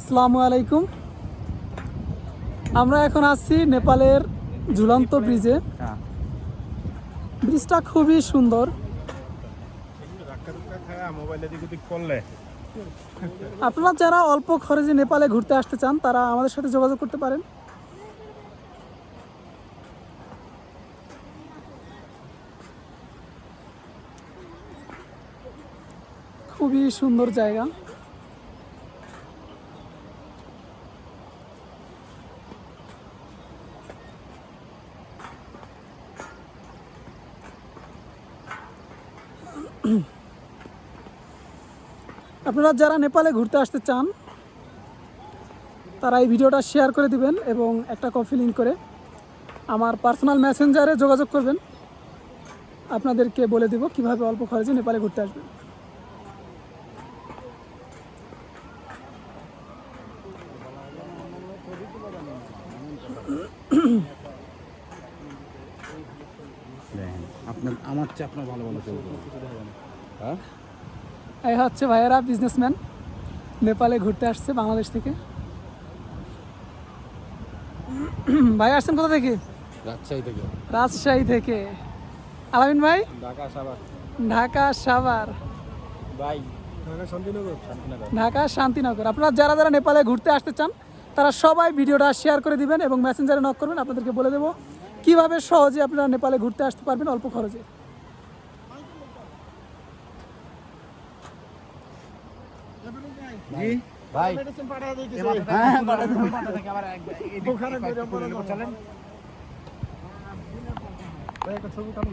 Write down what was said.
আসসালামু আলাইকুম। আমরা এখন আছি নেপালের ঝুলন্ত ব্রিজে। ব্রিজটা খুবই সুন্দর। আপনারা যারা অল্প খরচে নেপালে ঘুরতে আসতে চান তারা আমাদের সাথে যোগাযোগ করতে পারেন। খুবই সুন্দর জায়গা। আপনারা যারা নেপালে ঘুরতে আসতে চান তারা এই ভিডিওটা শেয়ার করে দিবেন এবং একটা কপি লিংক করে আমার পার্সোনাল মেসেঞ্জারে যোগাযোগ করবেন। আপনাদেরকে বলে দেব কিভাবে অল্প খরচে নেপালে ঘুরতে আসবেন। আমার চেয়ে আপনার ভালো ভালো হ্যাঁ, এই হচ্ছে ভাইয়েরা বিজনেসম্যান, নেপালে ঘুরতে আসছে বাংলাদেশ থেকে। ভাই আসছেন কোথা থেকে? রাজশাহী থেকে। রাজশাহী থেকে। আলামিন ভাই? ঢাকা সাভার। ঢাকা সাভার। ভাই ঢাকা শান্তিনগর। ঢাকা শান্তিনগর। আপনারা যারা যারা নেপালে ঘুরতে আসতে চান তারা সবাই ভিডিওটা শেয়ার করে দিবেন এবং মেসেঞ্জারে নক করবেন। আপনাদেরকে বলে দেবো কীভাবে সহজে আপনারা নেপালে ঘুরতে আসতে পারবেন অল্প খরচে। জি ভাই হ্যাঁ পাঠা থেকে আবার চলেন।